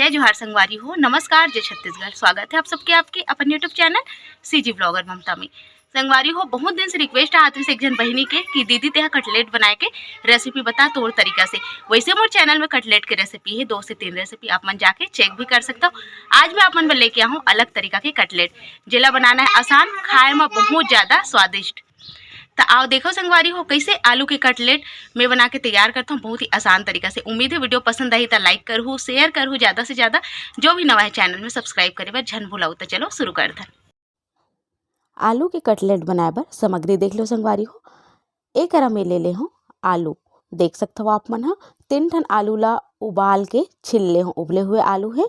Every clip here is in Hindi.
जय जोहार संगवारी हो, नमस्कार, जय छत्तीसगढ़। स्वागत है आप सबके आपके अपन यूट्यूब चैनल सीजी ब्लॉगर ममता में। संगवारी हो, बहुत दिन से रिक्वेस्ट आत रही एक जन बहिनी के कि दीदी तेहा कटलेट बनाए के रेसिपी बता तोर तरीका से। वैसे मोर चैनल में कटलेट के रेसिपी है 2 से 3 रेसिपी, आप मन जाके चेक भी कर सकते हो। आज मैं आप मन लेके आऊँ अलग तरीका के कटलेट, जिला बनाना है आसान, खाए में बहुत ज़्यादा स्वादिष्ट। तो आओ देखो संगवारी हो कैसे आलू के कटलेट मैं बना के तैयार करता हूँ बहुत ही आसान तरीका से। उम्मीद है वीडियो पसंद आई तो लाइक करूँ, शेयर करूँ ज़्यादा से ज़्यादा। जो भी नवा है चैनल में सब्सक्राइब करे बर झन भुलाऊ। तो चलो शुरू करते हैं। आलू के कटलेट बनाए बर सामग्री देख लो संगवारी हो। एक अरा में ले ले हो आलू, देख सकते हो आप मन 3 ठन आलू ला उबाल के छिल ले हो। उबले हुए आलू है,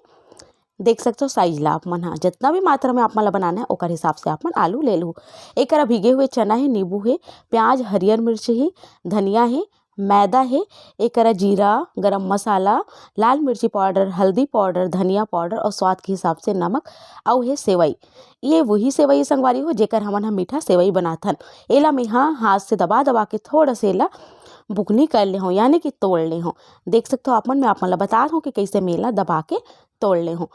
देख सकते हो साइज ला आप मन जितना भी मात्रा में आप मन ला बनाना है ओकर हिसाब से आप मन आलू ले लो। एक अरा भीगे हुए चना है, नींबू है, प्याज, हरियर मिर्च है, धनिया है, मैदा है, एक अरा जीरा, गरम मसाला, लाल मिर्ची पाउडर, हल्दी पाउडर, धनिया पाउडर और स्वाद के हिसाब से नमक। और है सेवई, ये वही सेवई संगवारी हो जेकर हमन मीठा सेवई बनाथन। एला में हाथ से दबा दबा के थोड़ा से एला बुकनी कर ले हो, यानी कि तोड़ ले हो। देख सकते हो आप मन, मैं आप मन ला बता दूँ कि कैसे मेला दबा के तोड़ ले हो।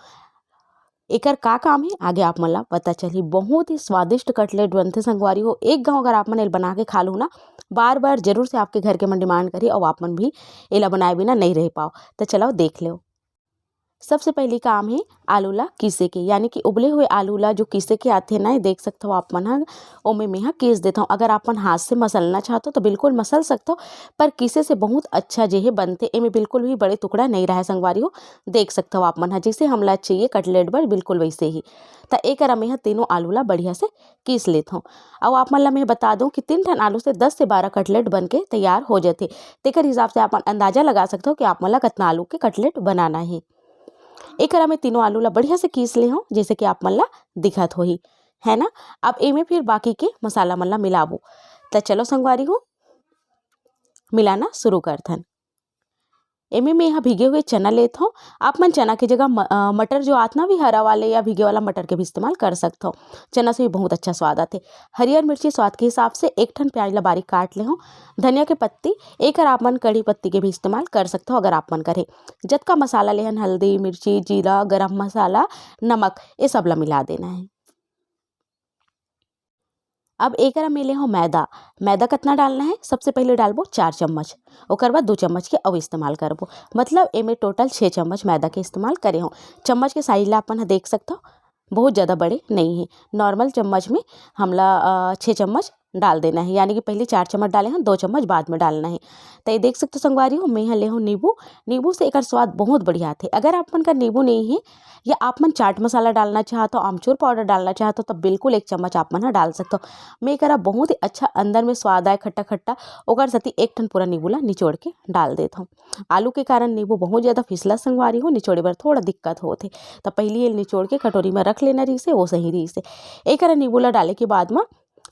एकर का काम है आगे आप मन ला पता चली। बहुत ही स्वादिष्ट कटलेट बनते संगवारी हो। एक गाँव अगर आप मन एल बना के खा लो ना, बार बार जरूर से आपके घर के मन डिमांड करी और आप मन भी एला बनाए बिना नहीं रह पाओ। तो चलो देख लो। सबसे पहली काम है आलू ला कीसे के, यानी कि उबले हुए आलू ला जो कीसे के आते ना, देख सकते हो आप मन ओमे में कीस देता हूँ। अगर आप मन हाथ से मसलना चाहते हो तो बिल्कुल मसल सकते हो, पर कीसे से बहुत अच्छा जे है बनते। एमे बिल्कुल भी बड़े टुकड़ा नहीं रहा संगवारी हो। देख सकते हो आप मन जैसे हमला चाहिए कटलेट बर बिल्कुल वैसे ही। तो एक अरा में तीनों आलू ला बढ़िया से कीस लेता हूँ। और आप मन ला मैं बता दूँ कि 3 ठन आलू से 10 से 12 कटलेट बन के तैयार हो जाते। तेकर हिसाब से आप अंदाजा लगा सकते हो कि आप मन ला कितना आलू के कटलेट बनाना है। एक अरा में तीनों आलू ला बढ़िया से कीस ले हो, जैसे कि आप मन ला दिखत होही है ना। अब एमे फिर बाकी के मसाला मन ला मिलाबो। तो चलो संगवारी हो मिलाना शुरू करथन। एमे में यहाँ भीगे हुए चना लेत हो। आप मन चना की जगह मटर जो आत ना भी हरा वाले या भीगे वाला मटर के भी इस्तेमाल कर सकते हो। चना से भी बहुत अच्छा स्वाद आते। हरियर मिर्ची स्वाद के हिसाब से 1 ठन प्याज ला बारीक काट ले हो। धनिया के पत्ती, एक आप मन कड़ी पत्ती के भी इस्तेमाल कर सकते हो अगर आप मन करे। जतका मसाला लेहन हल्दी, मिर्ची, जीरा, गरम मसाला, नमक, ये सब ला मिला देना है। अब एक में ले हो मैदा। मैदा कितना डालना है, सबसे पहले डालबो 4 चम्मच, ओकर बाद 2 चम्मच के अब इस्तेमाल करबो। मतलब एमे टोटल 6 चम्मच मैदा के इस्तेमाल करे हो। चम्मच के साइज ला अपन देख सकते हो, बहुत ज़्यादा बड़े नहीं है। नॉर्मल चम्मच में हमला 6 चम्मच डाल देना है, यानी कि पहले 4 चम्मच डाले हैं, 2 चम्मच बाद में डालना है। तो ये देख सकते हो संगवारी हो, मैं यहाँ ले हूँ नींबू। नींबू से एक स्वाद बहुत बढ़िया आते। अगर आप मन का नींबू नहीं है या आप मन चाट मसाला डालना चाहते हो, आमचूर पाउडर डालना चाहते हो, तो बिल्कुल 1 चम्मच आप मन डाल सकते हो। मैं करा बहुत ही अच्छा अंदर में स्वाद आए खट्टा खट्टा, ओकर साथ ही 1 ठन पूरा नींबू ला निचोड़ के डाल देता हूँ। आलू के कारण नींबू बहुत ज़्यादा फिसला संगवारी हो, निचोड़े बर थोड़ा दिक्कत होते। तो पहले ये निचोड़ के कटोरी में रख लेना रही से, वो सही रही से। एक नींबू ला डाले के बाद में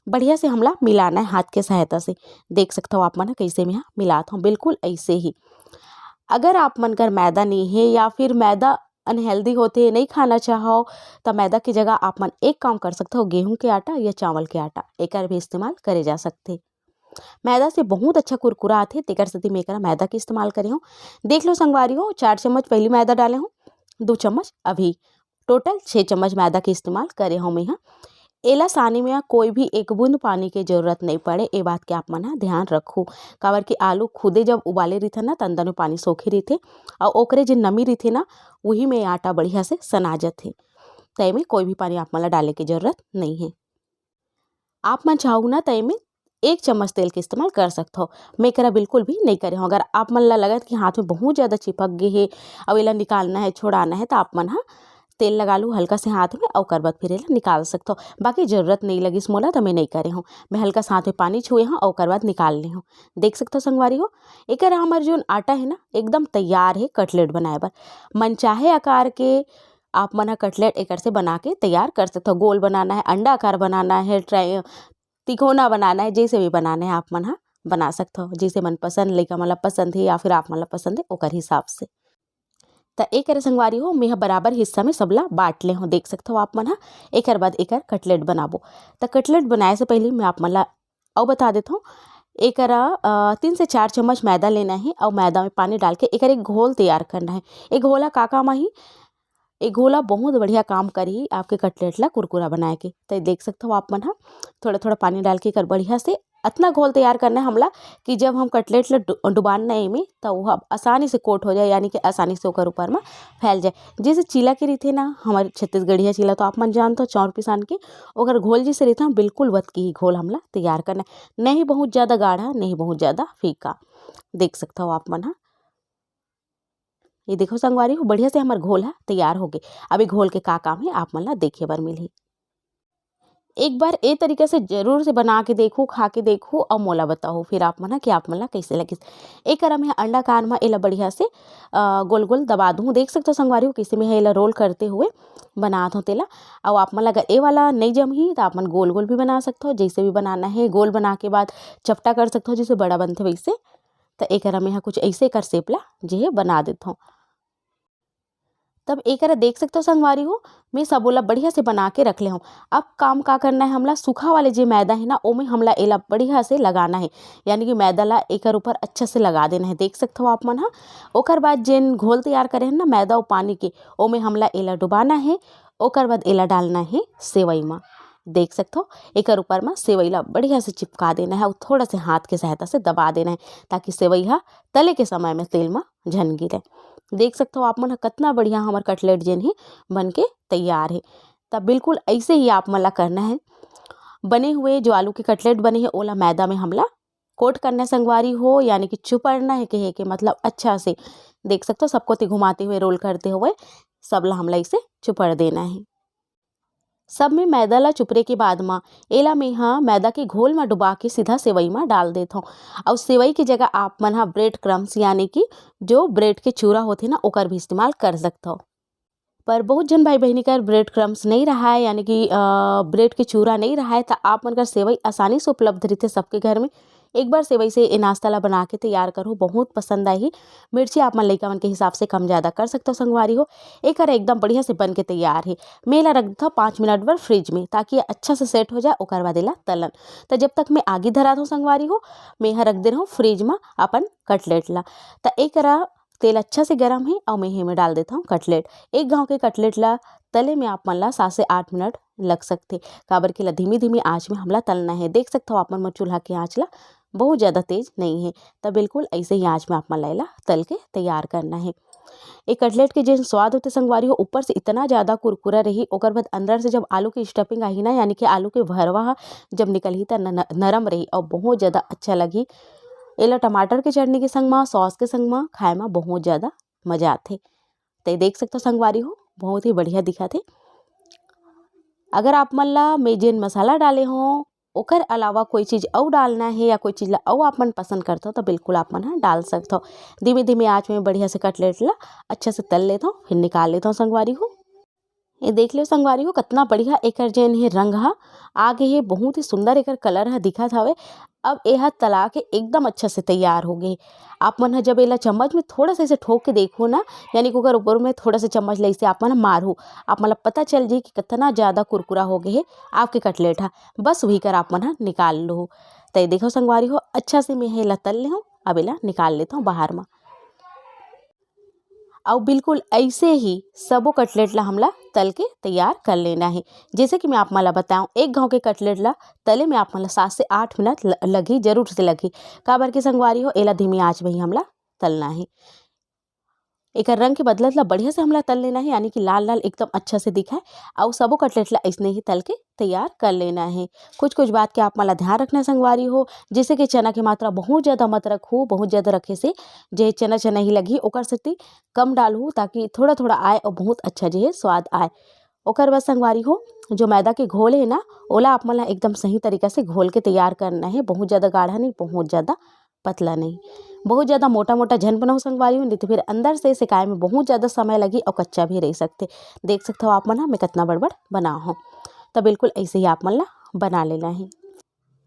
बढ़िया से हमला मिलाना है हाथ के सहायता से। देख सकते हो आप मन कैसे मैं यहाँ मिलाता हूँ, बिल्कुल ऐसे ही। अगर आप मन कर मैदा नहीं है या फिर मैदा अनहेल्दी होते नहीं खाना चाहो, तो मैदा की जगह आप मन एक काम कर सकते हो, गेहूं के आटा या चावल के आटा एक भी इस्तेमाल करे जा सकते। मैदा से बहुत अच्छा कुरकुरा आते, तेकर सती में मैदा के इस्तेमाल करे हो। देख लो संगवारी हो, 4 चम्मच पहली मैदा डाले हो, 2 चम्मच अभी, टोटल 6 चम्मच मैदा के इस्तेमाल करे हो मैं यहाँ। एला सानी में कोई भी एक बूंद पानी की जरूरत नहीं पड़े, ये बात के आप मन ध्यान रखो। काबर कि आलू खुदे जब उबाले रही ना तो अंदर में पानी सोखे रही और ओकरे जो नमी रही ना वही में आटा बढ़िया से सना जाते। तय में कोई भी पानी आप मन डाले की जरूरत नहीं है। आप मन चाहो ना तय में 1 चम्मच तेल के इस्तेमाल कर सकते हो। मैं करा बिल्कुल भी नहीं करे हो। अगर आप मन लगा कि हाथ में बहुत ज़्यादा चिपक गए है और इला निकालना है, छोड़ाना है, तो आप मन तेल लगा लूँ हल्का से हाथ में और बाद फिर निकाल सकते हो। बाकी ज़रूरत नहीं लगी इस मोला तो मैं नहीं करे हूँ। मैं हल्का से हाथ में पानी छुए हूँ और बाद निकाल ली हूँ। देख सकते हो संगवारी हो, एक हमारे जो आटा है ना एकदम तैयार है कटलेट बनाए बर। मन चाहे आकार के आप मन कटलेट एक से बना के तैयार कर सकते हो। गोल बनाना है, अंडा आकार बनाना है, तिकोना बनाना है, जैसे भी बनाना है आप मन बना सकते हो। जैसे मन पसंद लइका मन ला पसंद है या फिर आप मन ला पसंद है ओकर हिसाब से। तो एक संगवारी हो मैं बराबर हिस्सा में सबला बांट ले हूँ। देख सकते हो आप मन एक बाद एक कटलेट बनाबो। तो कटलेट बनाए से पहले मैं आप मन ला और बता देता हूँ एकरा 3 से 4 चम्मच मैदा लेना है और मैदा में पानी डाल के एक घोल तैयार करना है। एक घोला का काम ही, एक घोला बहुत बढ़िया काम करी आपके कटलेट ला कुरकुरा बनाए के। तो देख सकते हो आप मन हा थोड़ा थोड़ा पानी डाल के कर बढ़िया से इतना घोल तैयार करना है हमला कि जब हम कटलेट ला डुबाना है में तो वह आसानी से कोट हो जाए, यानी कि आसानी से ओकर ऊपर में फैल जाए। जैसे चीला के रीते ना हमारे छत्तीसगढ़िया चीला तो आप मन जानते हो, चौर पिसान के ओकर घोल जैसे रहता बिल्कुल वत की ही घोल हमला तैयार करना है। नहीं बहुत ज़्यादा गाढ़ा, नहीं बहुत ज़्यादा फीका। देख सकते हो आप मन हा, ये देखो संगवारी हो बढ़िया से हमार घोल है तैयार हो गए। अभी घोल के का काम है आप मन ला देखे बर मिलही। एक बार ए तरीके से जरूर से बना के देखो, खा के देखो और मोला बताओ फिर आप मन कि आप मन ला कैसे लगिस। एक करा में अंडा कार में एला बढ़िया से गोल गोल दबा दूँ। देख सकते हो संगवारी हो कैसे में एला रोल करते हुए बनात हो तेला। और आप मन ला अगर ए वाला नहीं जमही तो आप मन गोल गोल भी बना सकते हो, जैसे भी बनाना है। गोल बना के बाद चपटा कर सकते हो जैसे बड़ा बनते वैसे। तो एक करा में कुछ ऐसे कर सेपला जे बना देता हूँ। तब एक देख सकते हो संगवारी हो मैं सबोला बढ़िया से बना के रख ले हूँ। अब काम का करना है हमला, सूखा वाले जो मैदा है ना ओमे हमला एला बढ़िया से लगाना है, यानी कि मैदा ला एकर ऊपर अच्छा से लगा देना है। देख सकते हो आप मन हा। ओकर बाद जेन घोल तैयार करे हैं ना मैदा और पानी के, ओमे हमला एला डुबाना है। ओकर बाद एला डालना है सेवई में। देख सकते हो एकर ऊपर में सेवई ला बढ़िया से चिपका देना है और थोड़ा से हाथ के सहायता से दबा देना है ताकि सेवई हा तले के समय में तेल में झन गिरे। देख सकते हो आप मन कितना बढ़िया हमार कटलेट जेन है बन के तैयार है। तब बिल्कुल ऐसे ही आप मन ला करना है। बने हुए जो आलू के कटलेट बने हैं ओला मैदा में हमला कोट करना संगवारी हो, यानी कि चुपड़ना है कहे के मतलब अच्छा से। देख सकते हो सबको ते घुमाते हुए रोल करते हुए सबला हमला इसे चुपड़ देना है। सब में मैदा ला चुपरे के बाद में एला में हाँ मैदा के घोल में डुबा के सीधा सेवई में डाल देता हूँ। और सेवई की जगह आप मन हाँ ब्रेड क्रम्स यानी कि जो ब्रेड के चूरा होते ना ओकर भी इस्तेमाल कर सकते हो। पर बहुत जन भाई बहनी का ब्रेड क्रम्स नहीं रहा है, यानी कि ब्रेड के चूरा नहीं रहा है, तो आप मन का सेवई आसानी से उपलब्ध रहते सबके घर में। एक बार सेवई से ये नाश्ता ला बना के तैयार करो, बहुत पसंद आई। मिर्ची आप मन लइका मन के हिसाब से कम ज़्यादा कर सकते हो संगवारी हो। एक एकदम बढ़िया से बन के तैयार है। मेला रख दो 5 मिनट बर फ्रिज में ताकि ये अच्छा से सेट हो जाए। ओकर बाद एला तलन तो जब तक मैं आगे धरा दूँ संगवारी हो मैं यहाँ रख दे रहा हूँ फ्रिज में अपन कटलेट ला। तो एक तेल अच्छा से गर्म है और मैं में डाल देता हूँ कटलेट। एक गाँव के कटलेट ला तले में आप मन ला 7 से 8 मिनट लग सकते। काबर के ला धीमी धीमी आँच में हमला तलना है। देख सकते हो आप मन चूल्हा की आँच ला बहुत ज़्यादा तेज नहीं है, तब बिल्कुल ऐसे ही आँच में आप मन ला तल के तैयार करना है। एक कटलेट के जो स्वाद होते संगवारी हो ऊपर से इतना ज़्यादा कुरकुरा रही, ओकर बाद अंदर से जब आलू की स्टफिंग आई ना यानी कि आलू के भरवा जब निकलही तो नरम रही और बहुत ज़्यादा अच्छा लगी। एला टमाटर के चटनी के संग में सॉस के संग में खाए में बहुत ज़्यादा मज़ा आते। तो देख सकते हो संगवारी हो बहुत ही बढ़िया दिखा थे। अगर आप मन ला मैं जेन मसाला डाले हों ओकर अलावा कोई चीज़ और डालना है या कोई चीज़ ला और आप मन पसंद करते हो तो बिल्कुल आप मन डाल सकते हो। धीमे धीमे आँच में बढ़िया से कटलेट ला अच्छा से तल लेता हूँ फिर निकाल लेता हूँ संगवारी हो। ये देख लो संगवारी हो कितना बढ़िया एकर जेन है रंग हा आगे है, बहुत ही सुंदर एकर कलर हा दिखत हवे। अब यह तला के एकदम अच्छा से तैयार हो गए। आप मन जब एला चम्मच में थोड़ा सा ऐसे ठोक के देखो ना, यानी कि ओकर ऊपर में थोड़ा सा चम्मच ले से आप मन मारो, आप मतलब पता चल जाए कि कितना ज़्यादा कुरकुरा हो गए है आपके कटलेट हा। बस वही कर आप मन निकाल लो। तो देखो संगवारी हो अच्छा से मैं एला तल ले हूँ। अब एला निकाल लेता हूँ बाहर में। और बिल्कुल ऐसे ही सबो कटलेट ला हमला तल के तैयार कर लेना है। जैसे कि मैं आप मला बताऊं एक गांव के कटलेट ला तले में आप मला 7 से 8 मिनट लगी, जरूर से लगी। काबर के संगवारी हो एला धीमी आंच में ही हमला तलना है। एक रंग के बदलत ला बढ़िया से हमला तल लेना है, यानी कि लाल लाल एकदम अच्छा से दिखाए। और सबो कटलेट ला ऐसने ही तल के तैयार कर लेना है। कुछ कुछ बात के आप मला ध्यान रखना संगवारी हो, जैसे कि चना की मात्रा बहुत ज़्यादा मत रखो, बहुत ज़्यादा रखे से जे चना चना ही लगी ओकर से कम डालू ताकि थोड़ा थोड़ा आए और बहुत अच्छा जो है स्वाद आए। ओकर बाद संगवारी हो जो मैदा के घोल है ना ओला आप मला एकदम सही तरीका से घोल के तैयार करना है। बहुत ज़्यादा गाढ़ा नहीं, बहुत ज़्यादा पतला नहीं, बहुत ज़्यादा मोटा मोटा झन बनाओ संगवारी हो, नहीं तो फिर अंदर से सिकाए में बहुत ज़्यादा समय लगी और कच्चा भी रह सकते। देख सकते हो आप मन मैं कितना बड़बड़ बना हूँ। तो बिल्कुल ऐसे ही आप मन ला बना लेना है।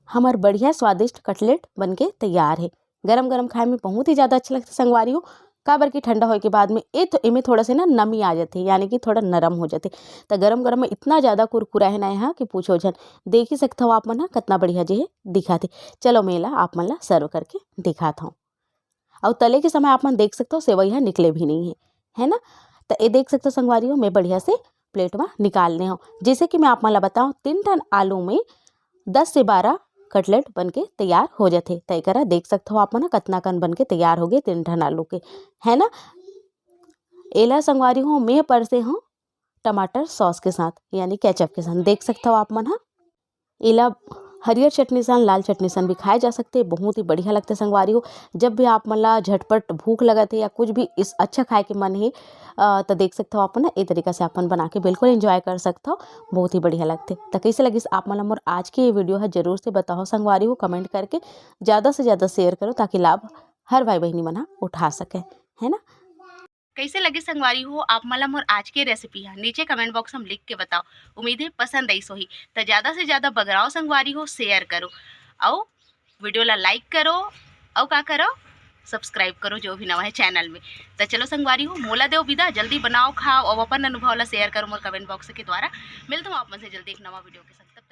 हमार बढ़िया स्वादिष्ट कटलेट बनके तैयार है। गरम गरम खाए में बहुत ही ज़्यादा अच्छा लगता है संगवारी हो। काबर की ठंडा होए के बाद में एमे थोड़ा से ना नमी आ जाथे, यानी कि थोड़ा नरम हो जाथे। त गरम गरम में इतना ज़्यादा कुरकुरा है ना यहाँ कि पूछो झन। देख ही सकथव आप मन ह कतना बढ़िया जे हे दिखत हे। चलो मैं एला आप मन ला सर्व करके दिखात हव। और तले के समय आप मन देख सकते हो सेवई ह निकले भी नहीं है ना। तो ये देख सकते हो संगवारी हो, मैं बढ़िया से प्लेट में निकालने हो। जैसे कि मैं आप मन ला बताऊँ 3 टन आलू में 10 से 12 कटलेट बन के तैयार हो जाते। तय करा देख सकते हो आप मन कतना कन बन के तैयार हो गए 3 टन आलू के, है ना। एला संगवारी हो मैं परसे हूँ टमाटर सॉस के साथ, यानी केचप के साथ। देख सकते हो आप मन ह एला हरियर चटनी सन लाल चटनी सन भी खाए जा सकते, बहुत ही बढ़िया लगते संगवारी हो। जब भी आप मन ला झटपट भूख लगत है या कुछ भी इस अच्छा खाए के मन है तो देख सकते हो आप मन ए तरीका से आप मन बना के बिल्कुल एंजॉय कर सकते हो, बहुत ही बढ़िया लगते। तो कैसे लगिस आप मन ला मोर आज की ये वीडियो है जरूर से बताओ संगवारी हो, कमेंट करके ज़्यादा से ज़्यादा शेयर करो ताकि लाभ हर भाई बहनी मन उठा सके, है ना। कैसे लगे संगवारी हो आप मन ला मोर आज के रेसिपी है नीचे कमेंट बॉक्स में लिख के बताओ। उम्मीद है पसंद आई सोही तो ज़्यादा से ज़्यादा बगराओ संगवारी हो, शेयर करो और वीडियो ला लाइक करो और का करो सब्सक्राइब करो जो भी नवा है चैनल में। तो चलो संगवारी हो मोला देव विदा, जल्दी बनाओ खाओ और अपन अनुभव ला शेयर करो मोर कमेंट बॉक्स के द्वारा। मिलता हूँ आप मन से जल्दी एक नवा वीडियो के साथ।